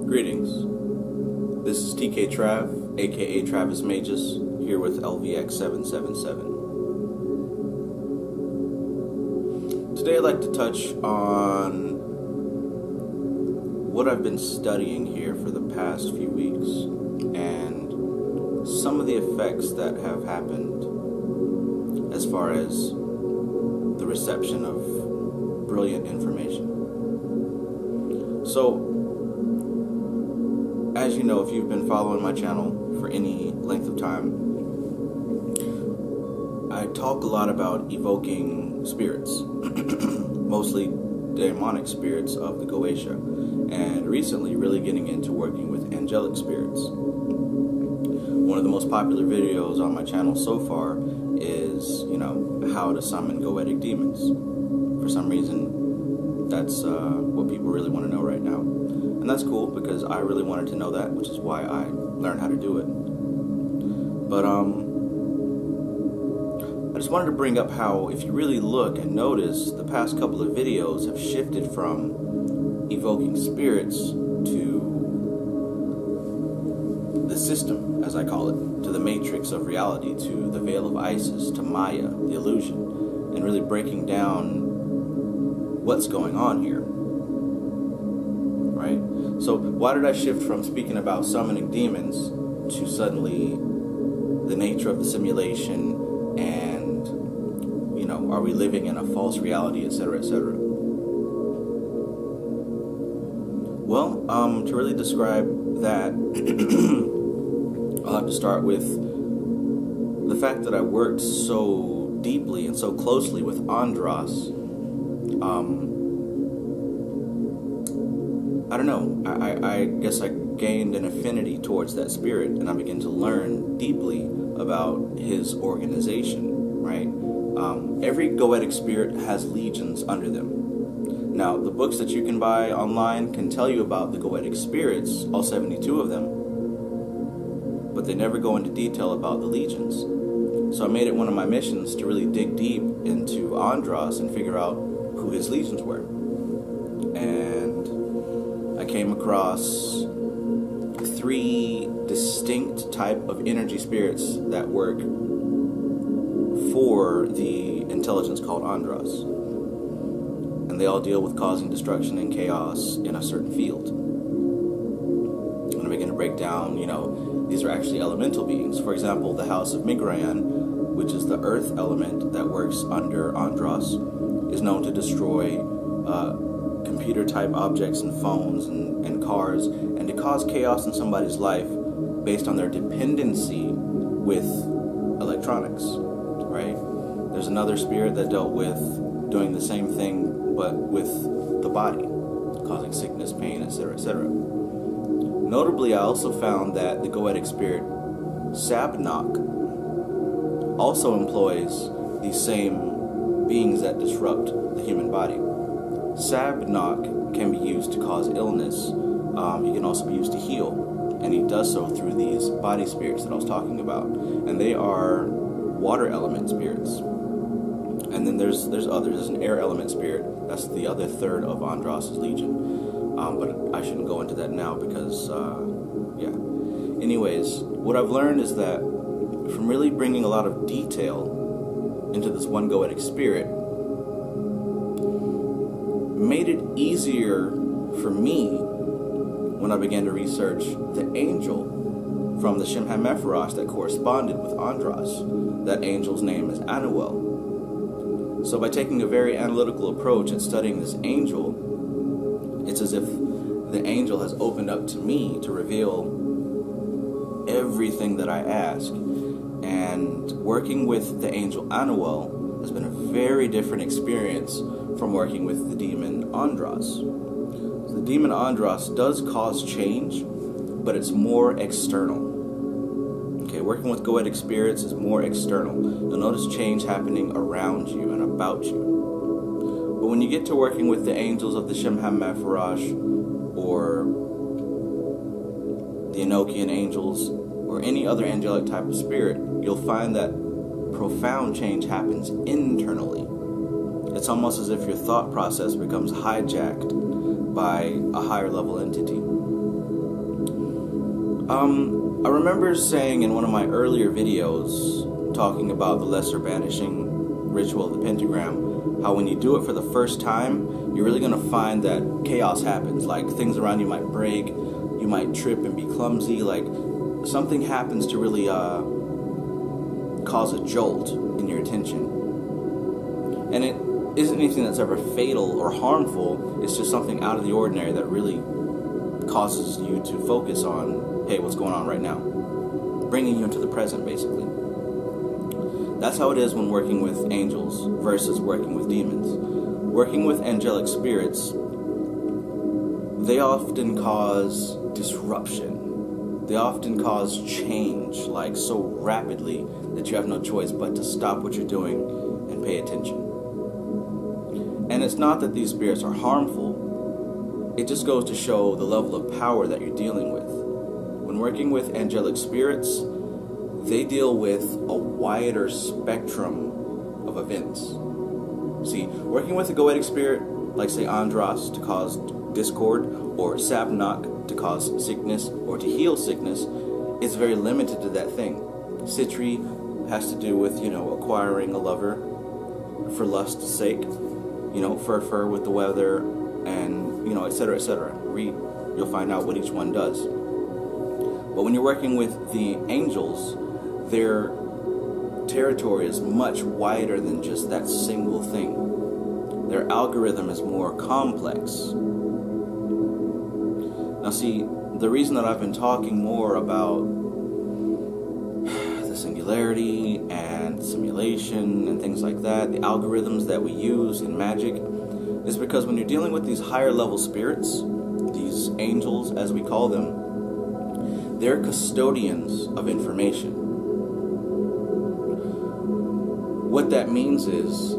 Greetings. This is TK Trav, aka Travis Magus, here with LVX777. Today I'd like to touch on what I've been studying here for the past few weeks and some of the effects that have happened as far as the reception of brilliant information. So, as you know, if you've been following my channel for any length of time, I talk a lot about evoking spirits, mostly demonic spirits of the Goetia, and recently really getting into working with angelic spirits. One of the most popular videos on my channel so far is, how to summon Goetic demons. For some reason, that's what people really want to know right now. And that's cool, because I really wanted to know that, which is why I learned how to do it. But I just wanted to bring up how, if you really look and notice, the past couple of videos have shifted from evoking spirits to the system, as I call it, to the matrix of reality, to the veil of Isis, to Maya, the illusion, and really breaking down what's going on here. Right? So why did I shift from speaking about summoning demons to suddenly the nature of the simulation and, are we living in a false reality, etc., etc.? Well, to really describe that, I'll have to start with the fact that I worked so deeply and so closely with Andros. I don't know, I guess I gained an affinity towards that spirit, and I began to learn deeply about his organization, right? Every Goetic spirit has legions under them. Now, the books that you can buy online can tell you about the Goetic spirits, all 72 of them, but they never go into detail about the legions. So I made it one of my missions to really dig deep into Andros and figure out who his legions were. And I came across 3 distinct type of energy spirits that work for the intelligence called Andros. And they all deal with causing destruction and chaos in a certain field. And I begin to break down, these are actually elemental beings. For example, the house of MIGRYAN, which is the earth element that works under Andros, is known to destroy computer-type objects and phones and cars, and to cause chaos in somebody's life based on their dependency with electronics, right? There's another spirit that dealt with doing the same thing, but with the body, causing sickness, pain, etc., etc. Notably, I also found that the Goetic spirit SABNOCK also employs these same beings that disrupt the human body. SABNOCK can be used to cause illness. He can also be used to heal, and he does so through these body spirits that I was talking about, and they are water element spirits. And then there's others. There's an air element spirit. That's the other third of Andros' legion. But I shouldn't go into that now because, yeah. Anyways, what I've learned is that from really bringing a lot of detail into this one Goetic spirit, made it easier for me when I began to research the angel from the Shemhammephorash that corresponded with Andros. That angel's name is Anuel. So by taking a very analytical approach at studying this angel, it's as if the angel has opened up to me to reveal everything that I ask. And working with the angel Anuel has been a very different experience from working with the demon Andros. The demon Andros does cause change, but it's more external. Okay, working with Goetic spirits is more external. You'll notice change happening around you and about you. But when you get to working with the angels of the Shemhammephorash, or the Enochian angels, or any other angelic type of spirit, you'll find that profound change happens internally. It's almost as if your thought process becomes hijacked by a higher level entity. I remember saying in one of my earlier videos, talking about the lesser banishing ritual of the pentagram, how when you do it for the first time, you're really going to find that chaos happens. Like, things around you might break, you might trip and be clumsy, like something happens to really cause a jolt in your attention. And it isn't anything that's ever fatal or harmful, it's just something out of the ordinary that really causes you to focus on, hey, what's going on right now? Bringing you into the present, basically. That's how it is when working with angels versus working with demons. Working with angelic spirits, they often cause disruption. They often cause change, like so rapidly that you have no choice but to stop what you're doing and pay attention. And it's not that these spirits are harmful, it just goes to show the level of power that you're dealing with. When working with angelic spirits, they deal with a wider spectrum of events. See, working with a Goetic spirit, like say Andros to cause discord, or SABNOCK to cause sickness, or to heal sickness, is very limited to that thing. Citri has to do with, acquiring a lover for lust's sake, fur with the weather, and, etc., etc. Read, you'll find out what each one does. But when you're working with the angels, their territory is much wider than just that single thing. Their algorithm is more complex. Now see, the reason that I've been talking more about the singularity and simulation and things like that, the algorithms that we use in magic, is because when you're dealing with these higher level spirits, these angels as we call them, they're custodians of information. What that means is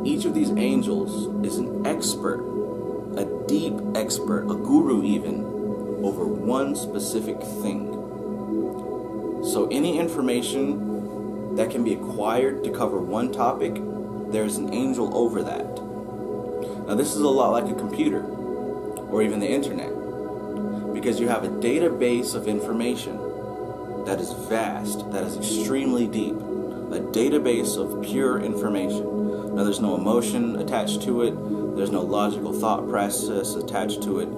each of these angels is an expert, a deep expert, a guru even, over one specific thing. So any information that can be acquired to cover one topic, there's an angel over that. Now this is a lot like a computer, or even the internet, because you have a database of information that is vast, that is extremely deep, a database of pure information. Now there's no emotion attached to it, there's no logical thought process attached to it,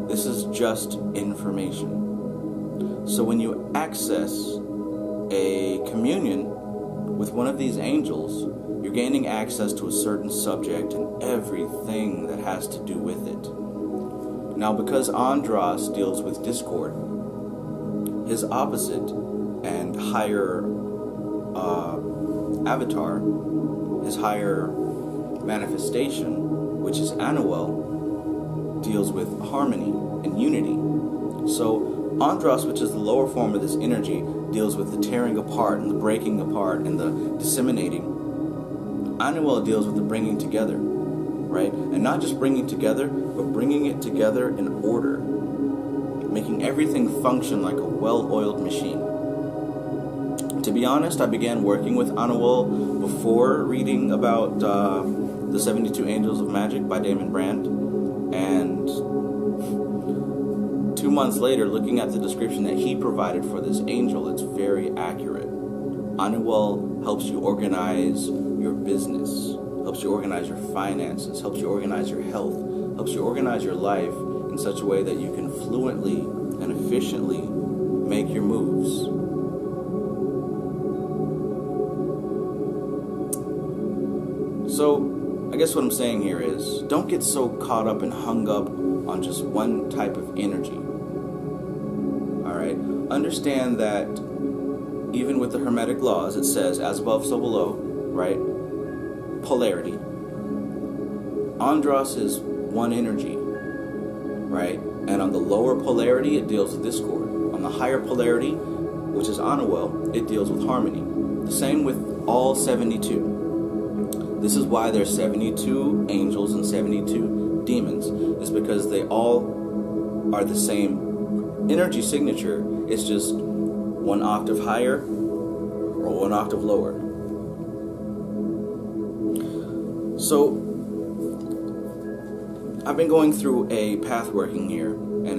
this is just information. So when you access a communion with one of these angels, you're gaining access to a certain subject and everything that has to do with it. Now because Andros deals with discord, his opposite and higher avatar, his higher manifestation, which is Anuel, deals with harmony and unity. So Andros, which is the lower form of this energy, deals with the tearing apart and the breaking apart and the disseminating. Anuel deals with the bringing together, right? And not just bringing together, but bringing it together in order, making everything function like a well-oiled machine. To be honest, I began working with Anuel before reading about the 72 Angels of Magic by Damon Brand, and 2 months later, looking at the description that he provided for this angel, it's very accurate. Anuel helps you organize your business, helps you organize your finances, helps you organize your health, helps you organize your life in such a way that you can fluently and efficiently make your moves. So, I guess what I'm saying here is, don't get so caught up and hung up on just one type of energy. Alright? Understand that even with the Hermetic laws, it says, as above, so below, right? Polarity. Andros is one energy, right? And on the lower polarity, it deals with discord. On the higher polarity, which is Anuel, it deals with harmony. The same with all 72. This is why there's 72 angels and 72 demons. It's because they all are the same energy signature. It's just one octave higher or one octave lower. So I've been going through a path working here, and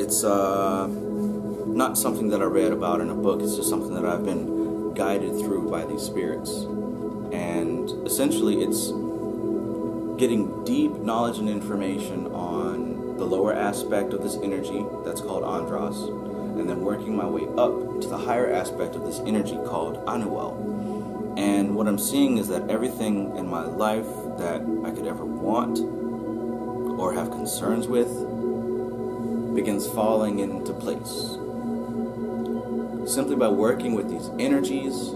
It's not something that I read about in a book. It's just something that I've been guided through by these spirits. And essentially it's getting deep knowledge and information on the lower aspect of this energy that's called Andros, and then working my way up to the higher aspect of this energy called Anuel. And what I'm seeing is that everything in my life that I could ever want or have concerns with begins falling into place. Simply by working with these energies,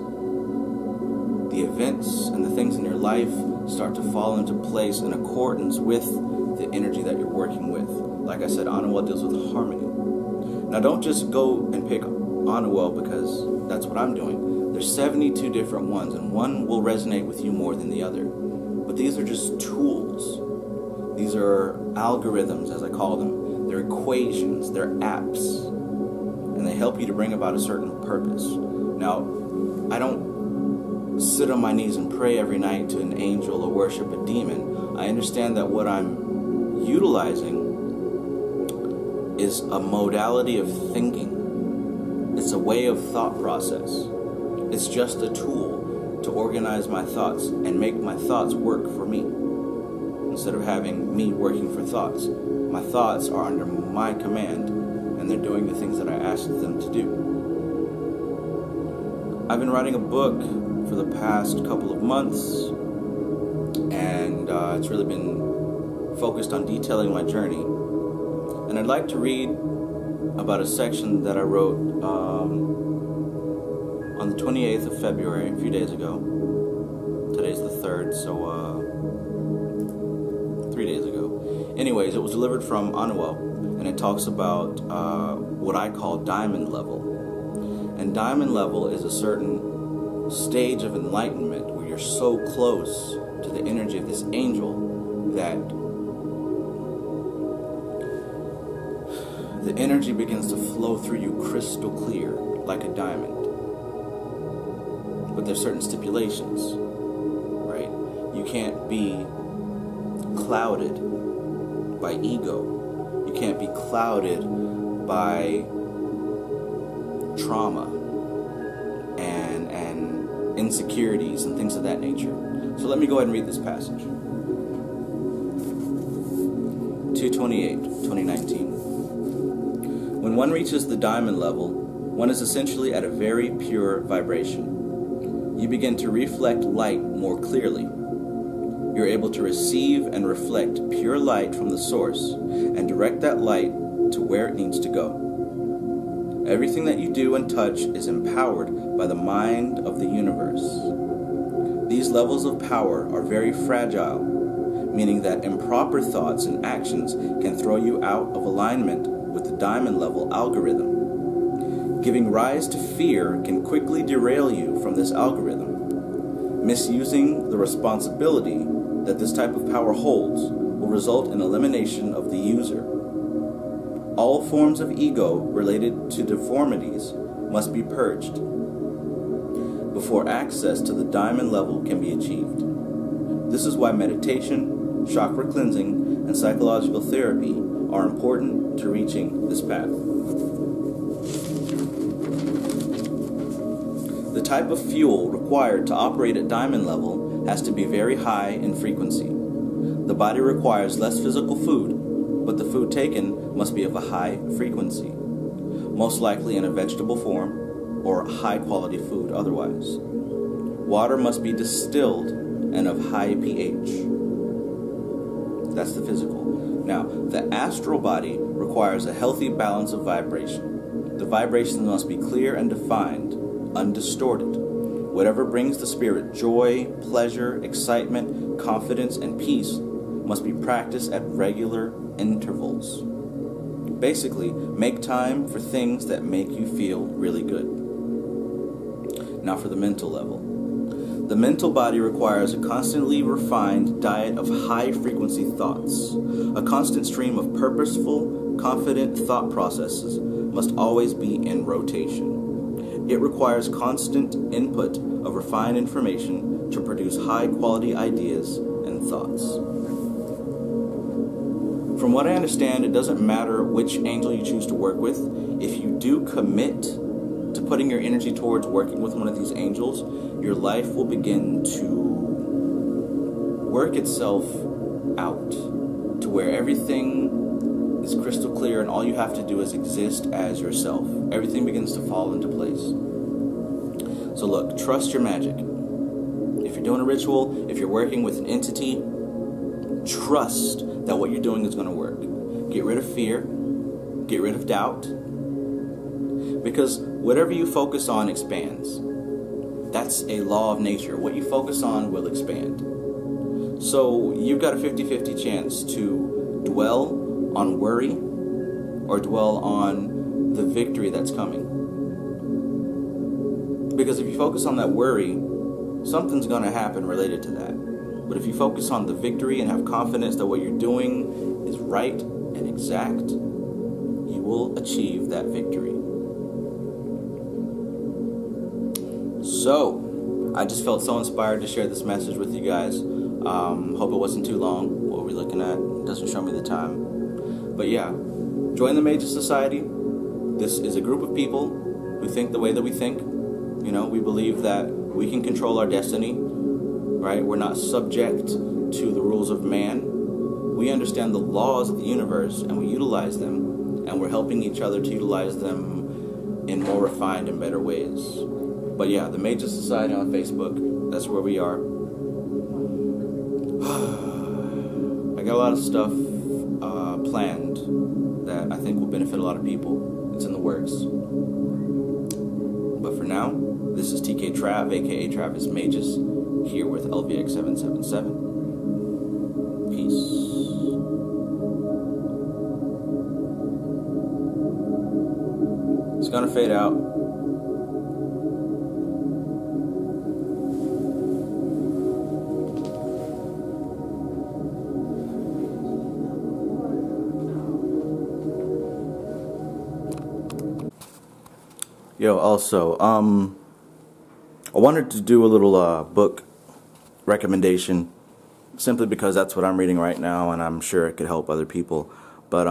the events and the things in your life start to fall into place in accordance with the energy that you're working with. Like I said, Anuel deals with harmony. Now don't just go and pick Anuel because that's what I'm doing. There's 72 different ones, and one will resonate with you more than the other. But these are just tools. These are algorithms, as I call them. They're equations, they're apps, and they help you to bring about a certain purpose. Now, I don't sit on my knees and pray every night to an angel or worship a demon. I understand that what I'm utilizing is a modality of thinking. It's a way of thought process. It's just a tool to organize my thoughts and make my thoughts work for me, instead of having me working for thoughts. My thoughts are under my command, and they're doing the things that I asked them to do. I've been writing a book for the past couple of months, and it's really been focused on detailing my journey. And I'd like to read about a section that I wrote on the 28th of February, a few days ago. Today's the 3rd, so 3 days ago. Anyways, it was delivered from Anuel, and it talks about what I call diamond level. And diamond level is a certain stage of enlightenment where you're so close to the energy of this angel that the energy begins to flow through you crystal clear, like a diamond. But there's certain stipulations, right? You can't be clouded by ego. You can't be clouded by trauma and insecurities and things of that nature. So let me go ahead and read this passage. 2/28/2019. When one reaches the diamond level, one is essentially at a very pure vibration. You begin to reflect light more clearly. You're able to receive and reflect pure light from the source and direct that light to where it needs to go. Everything that you do and touch is empowered by the mind of the universe. These levels of power are very fragile, meaning that improper thoughts and actions can throw you out of alignment with the diamond level algorithm. Giving rise to fear can quickly derail you from this algorithm. Misusing the responsibility that this type of power holds will result in elimination of the user. All forms of ego related to deformities must be purged before access to the diamond level can be achieved. This is why meditation, chakra cleansing, and psychological therapy are important to reaching this path. The type of fuel required to operate at diamond level has to be very high in frequency. The body requires less physical food, but the food taken must be of a high frequency, most likely in a vegetable form or high quality food otherwise. Water must be distilled and of high pH. That's the physical. Now, the astral body requires a healthy balance of vibration. The vibrations must be clear and defined, undistorted. Whatever brings the spirit joy, pleasure, excitement, confidence, and peace must be practiced at regular intervals. Basically, make time for things that make you feel really good. Now for the mental level. The mental body requires a constantly refined diet of high-frequency thoughts. A constant stream of purposeful, confident thought processes must always be in rotation. It requires constant input of refined information to produce high-quality ideas and thoughts. From what I understand, it doesn't matter which angel you choose to work with. If you do commit to putting your energy towards working with one of these angels, your life will begin to work itself out to where everything is crystal clear and all you have to do is exist as yourself. Everything begins to fall into place. So look, trust your magic. If you're doing a ritual, if you're working with an entity, trust that what you're doing is going to work. Get rid of fear. Get rid of doubt. Because whatever you focus on expands. That's a law of nature. What you focus on will expand. So you've got a 50-50 chance to dwell on worry or dwell on the victory that's coming. Because if you focus on that worry, something's going to happen related to that. But if you focus on the victory and have confidence that what you're doing is right and exact, you will achieve that victory. So, I just felt so inspired to share this message with you guys. Hope it wasn't too long. What we're looking at doesn't show me the time. But yeah, join the Magus Society. This is a group of people who think the way that we think. You know, we believe that we can control our destiny. Right? We're not subject to the rules of man. We understand the laws of the universe and we utilize them, and we're helping each other to utilize them in more refined and better ways. But yeah, the Magus Society on Facebook, that's where we are. I got a lot of stuff planned that I think will benefit a lot of people. It's in the works. But for now, this is TK Trav, aka Travis Magus, here with LVX777. Peace. It's gonna fade out. Yo, also, I wanted to do a little book recommendation, simply because that's what I'm reading right now, and I'm sure it could help other people. But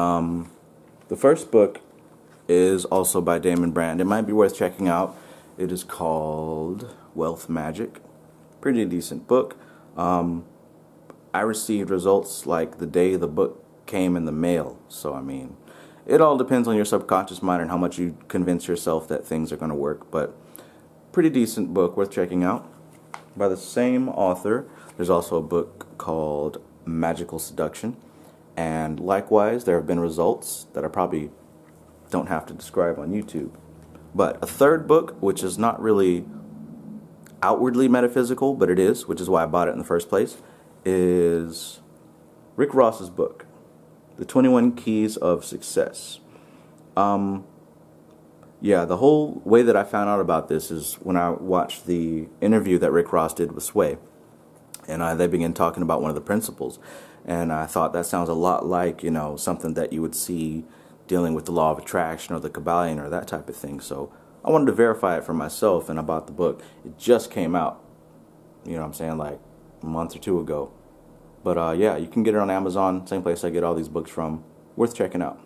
the first book is also by Damon Brand. It might be worth checking out. It is called Wealth Magic. Pretty decent book. I received results like the day the book came in the mail. So I mean, it all depends on your subconscious mind and how much you convince yourself that things are going to work. But pretty decent book, worth checking out. By the same author, there's also a book called Magical Seduction. And likewise, there have been results that I probably don't have to describe on YouTube. But a third book, which is not really outwardly metaphysical, but it is, which is why I bought it in the first place, is Rick Ross's book, The 21 Keys of Success. Yeah, the whole way that I found out about this is when I watched the interview that Rick Ross did with Sway. And they began talking about one of the principles. And I thought that sounds a lot like, you know, something that you would see dealing with the law of attraction or the Kabbalion or that type of thing. So I wanted to verify it for myself, and I bought the book. It just came out, you know what I'm saying, like a month or two ago. But yeah, you can get it on Amazon, same place I get all these books from. Worth checking out.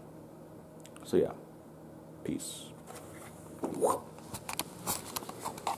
So yeah, peace.